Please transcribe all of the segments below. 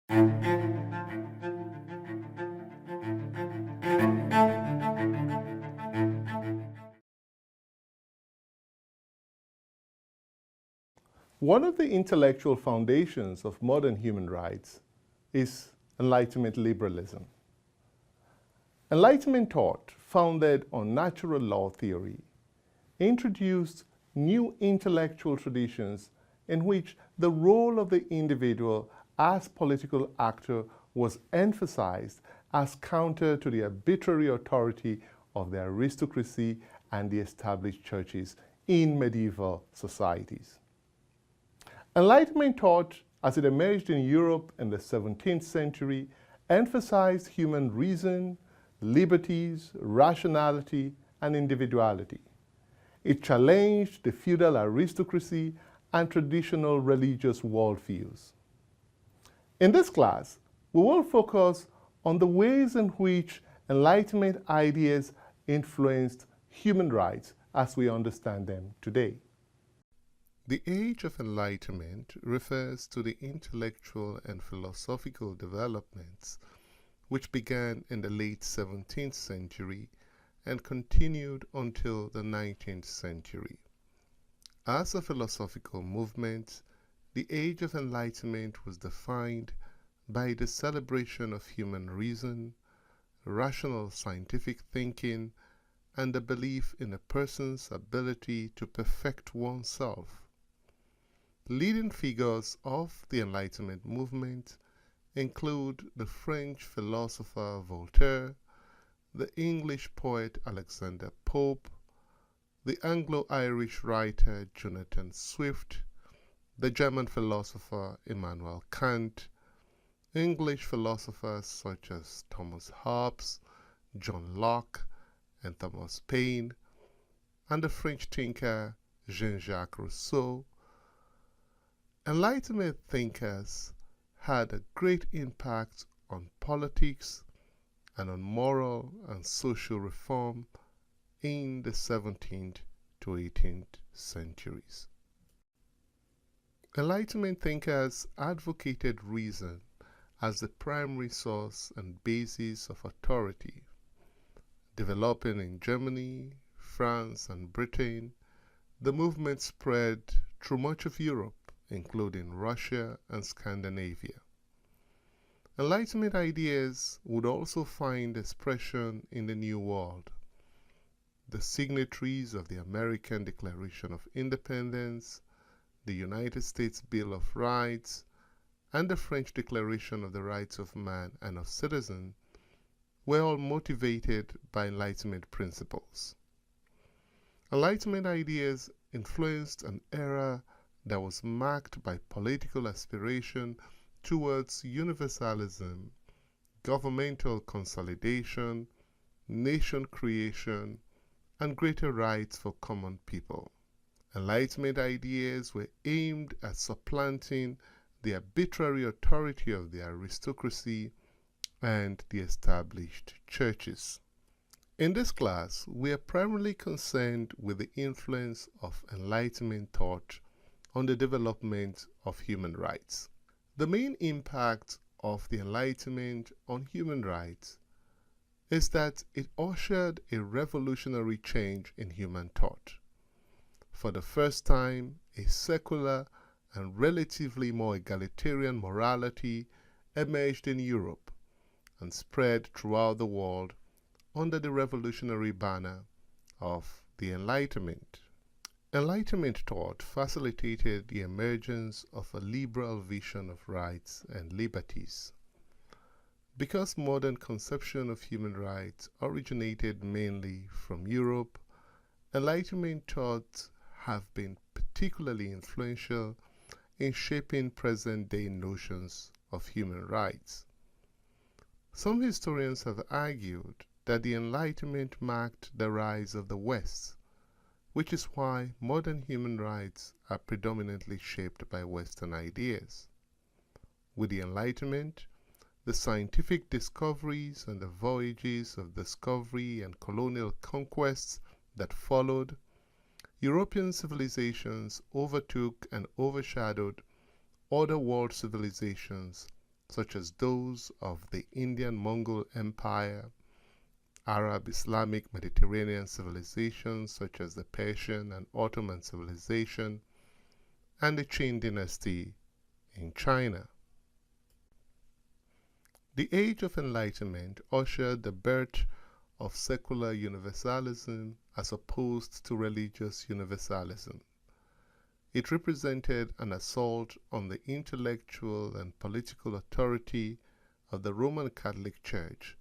One of the intellectual foundations of modern human rights is Enlightenment liberalism. Enlightenment thought, founded on natural law theory, introduced new intellectual traditions in which the role of the individual as political actor was emphasized as counter to the arbitrary authority of the aristocracy and the established churches in medieval societies. Enlightenment thought, as it emerged in Europe in the 17th century, emphasized human reason, liberties, rationality, and individuality. It challenged the feudal aristocracy and traditional religious worldviews. In this class, we will focus on the ways in which Enlightenment ideas influenced human rights as we understand them today. The Age of Enlightenment refers to the intellectual and philosophical developments which began in the late 17th century and continued until the 19th century. As a philosophical movement, the Age of Enlightenment was defined by the celebration of human reason, rational scientific thinking, and the belief in a person's ability to perfect oneself. Leading figures of the Enlightenment movement include the French philosopher Voltaire, the English poet Alexander Pope, the Anglo-Irish writer Jonathan Swift, the German philosopher Immanuel Kant, English philosophers such as Thomas Hobbes, John Locke, and Thomas Paine, and the French thinker Jean-Jacques Rousseau. Enlightenment thinkers had a great impact on politics and on moral and social reform in the 17th to 18th centuries. Enlightenment thinkers advocated reason as the primary source and basis of authority, developing in Germany, France, and Britain. The movement spread through much of Europe, including Russia and Scandinavia. Enlightenment ideas would also find expression in the New World. The signatories of the American Declaration of Independence, the United States Bill of Rights, and the French Declaration of the Rights of Man and of Citizen were all motivated by Enlightenment principles. Enlightenment ideas influenced an era that was marked by political aspiration towards universalism, governmental consolidation, nation creation, and greater rights for common people. Enlightenment ideas were aimed at supplanting the arbitrary authority of the aristocracy and the established churches. In this class, we are primarily concerned with the influence of Enlightenment thought on the development of human rights. The main impact of the Enlightenment on human rights is that it ushered a revolutionary change in human thought. For the first time, a secular and relatively more egalitarian morality emerged in Europe and spread throughout the world under the revolutionary banner of the Enlightenment. Enlightenment thought facilitated the emergence of a liberal vision of rights and liberties. Because modern conception of human rights originated mainly from Europe, Enlightenment thought have been particularly influential in shaping present-day notions of human rights. Some historians have argued that the Enlightenment marked the rise of the West, which is why modern human rights are predominantly shaped by Western ideas. With the Enlightenment, the scientific discoveries and the voyages of discovery and colonial conquests that followed, European civilizations overtook and overshadowed other world civilizations such as those of the Indian Mongol Empire, Arab, Islamic, Mediterranean civilizations such as the Persian and Ottoman civilization, and the Qing dynasty in China. The Age of Enlightenment ushered the birth of secular universalism as opposed to religious universalism. It represented an assault on the intellectual and political authority of the Roman Catholic Church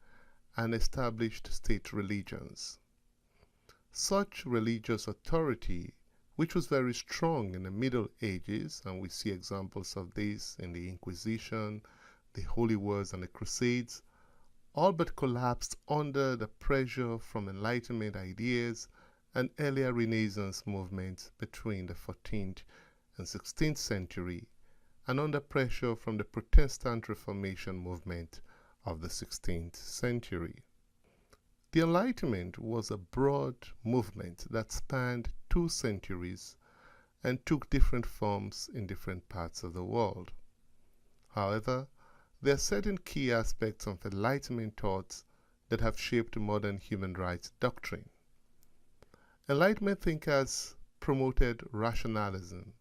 and established state religions. Such religious authority, which was very strong in the Middle Ages, and we see examples of this in the Inquisition, the Holy Wars, and the Crusades, all but collapsed under the pressure from Enlightenment ideas and earlier Renaissance movements between the 14th and 16th century, and under pressure from the Protestant Reformation movement of the 16th century. The Enlightenment was a broad movement that spanned 2 centuries and took different forms in different parts of the world. However, there are certain key aspects of Enlightenment thoughts that have shaped modern human rights doctrine. Enlightenment thinkers promoted rationalism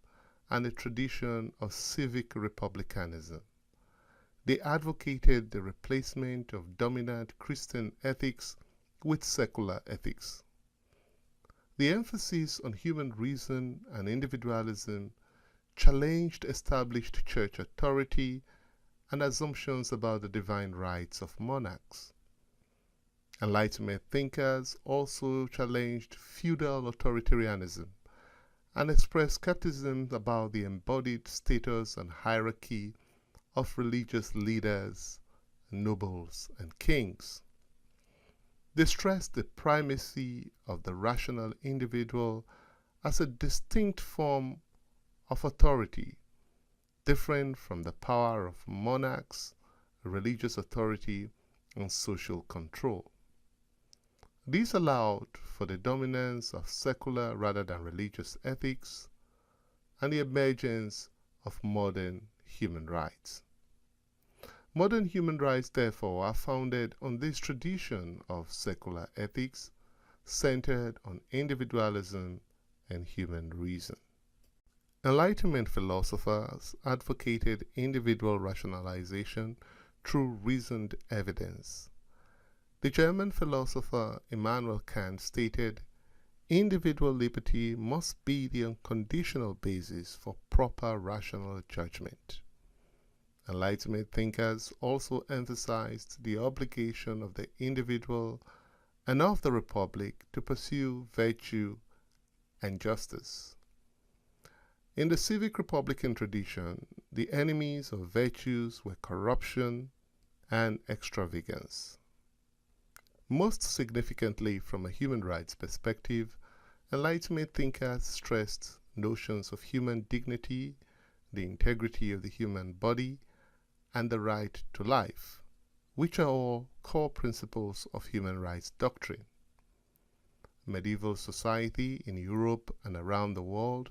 and a tradition of civic republicanism. They advocated the replacement of dominant Christian ethics with secular ethics. The emphasis on human reason and individualism challenged established church authority and assumptions about the divine rights of monarchs. Enlightenment thinkers also challenged feudal authoritarianism and expressed skepticism about the embodied status and hierarchy of religious leaders, nobles, and kings. They stressed the primacy of the rational individual as a distinct form of authority, different from the power of monarchs, religious authority, and social control. This allowed for the dominance of secular rather than religious ethics and the emergence of modern human rights. Modern human rights, therefore, are founded on this tradition of secular ethics centered on individualism and human reason. Enlightenment philosophers advocated individual rationalization through reasoned evidence. The German philosopher Immanuel Kant stated, "Individual liberty must be the unconditional basis for proper rational judgment." Enlightenment thinkers also emphasized the obligation of the individual and of the republic to pursue virtue and justice. In the civic republican tradition, the enemies of virtues were corruption and extravagance. Most significantly, from a human rights perspective, Enlightenment thinkers stressed notions of human dignity, the integrity of the human body, and the right to life, which are all core principles of human rights doctrine. Medieval society in Europe and around the world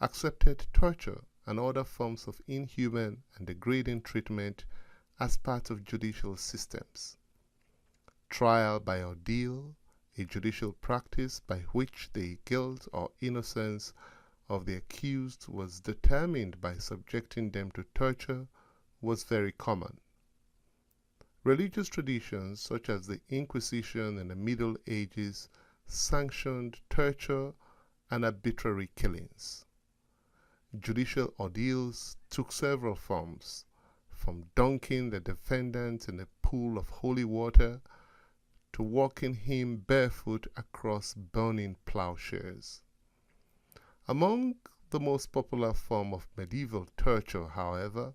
accepted torture and other forms of inhuman and degrading treatment as part of judicial systems. Trial by ordeal, a judicial practice by which the guilt or innocence of the accused was determined by subjecting them to torture, was very common. Religious traditions such as the Inquisition in the Middle Ages sanctioned torture and arbitrary killings. Judicial ordeals took several forms, from dunking the defendant in a pool of holy water to walking him barefoot across burning plowshares. Among the most popular form of medieval torture, however,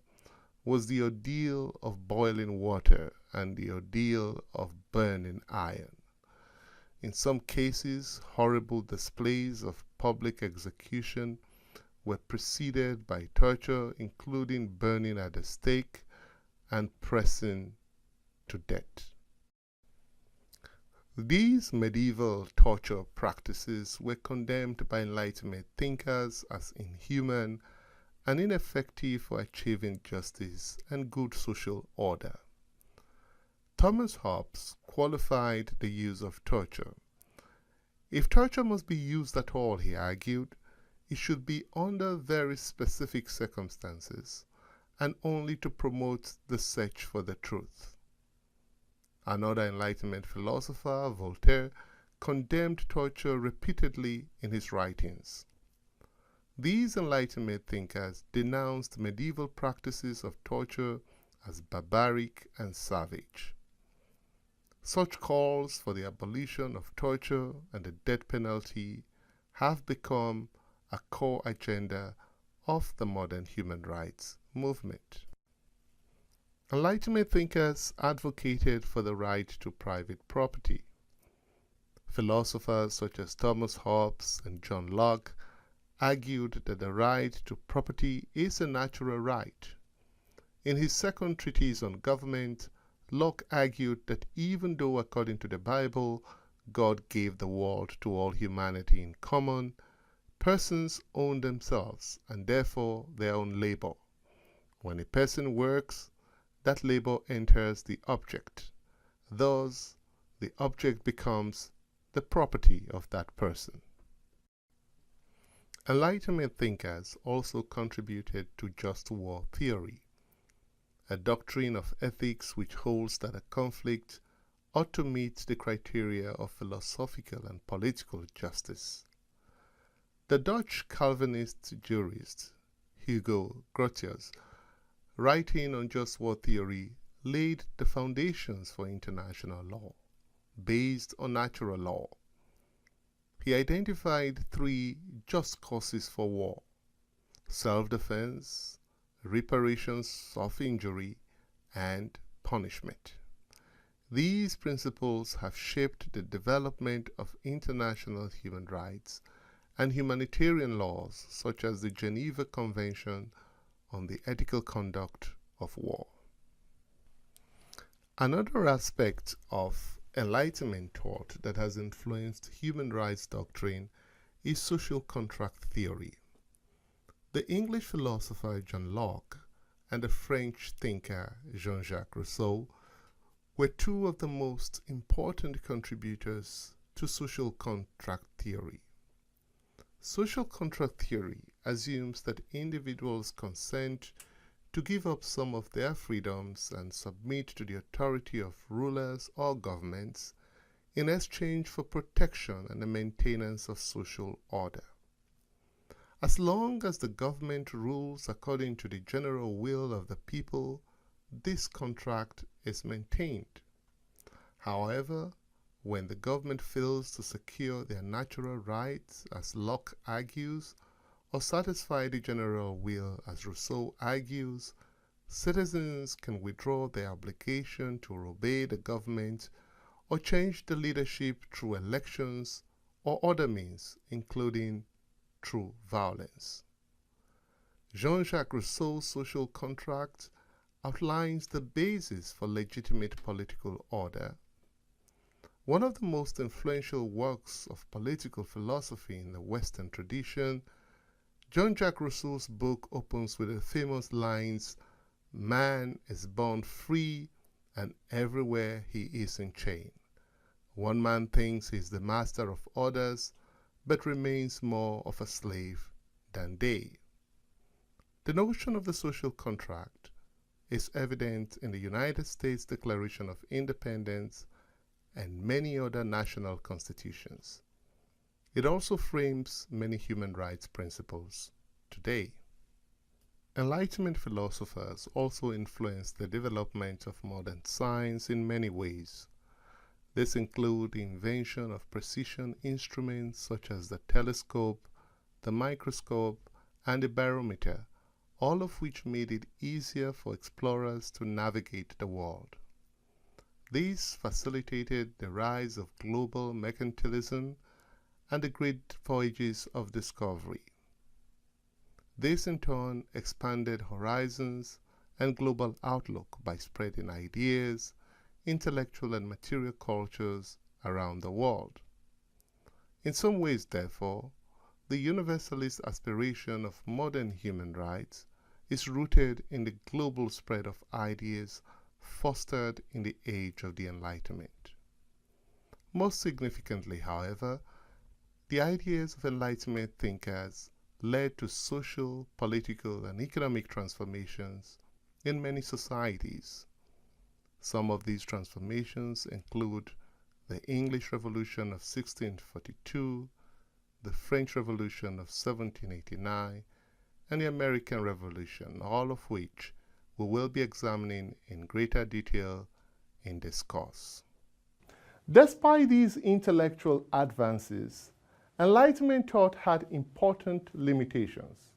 was the ordeal of boiling water and the ordeal of burning iron. In some cases, horrible displays of public execution were preceded by torture, including burning at the stake and pressing to death. These medieval torture practices were condemned by Enlightenment thinkers as inhuman and ineffective for achieving justice and good social order. Thomas Hobbes qualified the use of torture. If torture must be used at all, he argued, it should be under very specific circumstances and only to promote the search for the truth. Another Enlightenment philosopher, Voltaire, condemned torture repeatedly in his writings. These Enlightenment thinkers denounced medieval practices of torture as barbaric and savage. Such calls for the abolition of torture and the death penalty have become a core agenda of the modern human rights movement. Enlightenment thinkers advocated for the right to private property. Philosophers such as Thomas Hobbes and John Locke argued that the right to property is a natural right. In his second treatise on government, Locke argued that even though, according to the Bible, God gave the world to all humanity in common, persons own themselves and therefore their own labor. When a person works, that labor enters the object. Thus, the object becomes the property of that person. Enlightenment thinkers also contributed to just war theory, a doctrine of ethics which holds that a conflict ought to meet the criteria of philosophical and political justice. The Dutch Calvinist jurist Hugo Grotius, writing on just war theory, laid the foundations for international law, based on natural law. He identified three just causes for war: self-defense, reparations of injury, and punishment. These principles have shaped the development of international human rights and humanitarian laws such as the Geneva Convention on the Ethical Conduct of War. Another aspect of Enlightenment thought that has influenced human rights doctrine is social contract theory. The English philosopher John Locke and the French thinker Jean-Jacques Rousseau were two of the most important contributors to social contract theory. Social contract theory assumes that individuals consent to give up some of their freedoms and submit to the authority of rulers or governments in exchange for protection and the maintenance of social order. As long as the government rules according to the general will of the people, this contract is maintained. However, when the government fails to secure their natural rights, as Locke argues, or satisfy the general will, as Rousseau argues, citizens can withdraw their obligation to obey the government or change the leadership through elections or other means, including through violence. Jean-Jacques Rousseau's social contract outlines the basis for legitimate political order. One of the most influential works of political philosophy in the Western tradition, Jean-Jacques Rousseau's book opens with the famous lines, "Man is born free, and everywhere he is in chain. One man thinks he is the master of others, but remains more of a slave than they." The notion of the social contract is evident in the United States Declaration of Independence and many other national constitutions. It also frames many human rights principles today. Enlightenment philosophers also influenced the development of modern science in many ways. This includes the invention of precision instruments such as the telescope, the microscope, and the barometer, all of which made it easier for explorers to navigate the world. This facilitated the rise of global mercantilism and the great voyages of discovery. This in turn expanded horizons and global outlook by spreading ideas, intellectual and material cultures around the world. In some ways, therefore, the universalist aspiration of modern human rights is rooted in the global spread of ideas fostered in the age of the Enlightenment. Most significantly, however, the ideas of Enlightenment thinkers led to social, political, and economic transformations in many societies. Some of these transformations include the English Revolution of 1642, the French Revolution of 1789, and the American Revolution, all of which we will be examining in greater detail in this course. Despite these intellectual advances, Enlightenment thought had important limitations.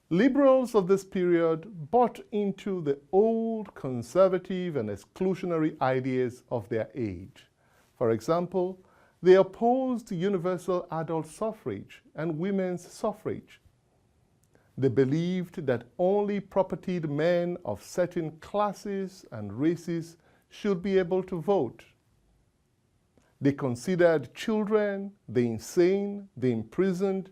Liberals of this period bought into the old conservative and exclusionary ideas of their age. For example, they opposed universal adult suffrage and women's suffrage. They believed that only propertied men of certain classes and races should be able to vote. They considered children, the insane, the imprisoned,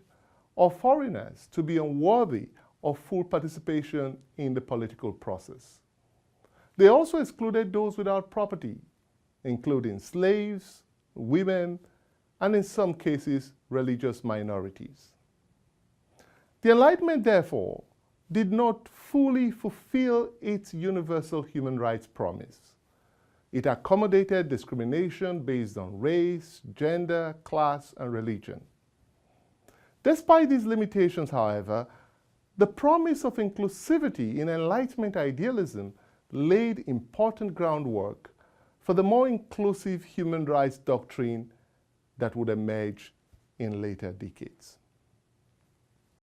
or foreigners to be unworthy of full participation in the political process. They also excluded those without property, including slaves, women, and in some cases, religious minorities. The Enlightenment, therefore, did not fully fulfill its universal human rights promise. It accommodated discrimination based on race, gender, class, and religion. Despite these limitations, however, the promise of inclusivity in Enlightenment idealism laid important groundwork for the more inclusive human rights doctrine that would emerge in later decades.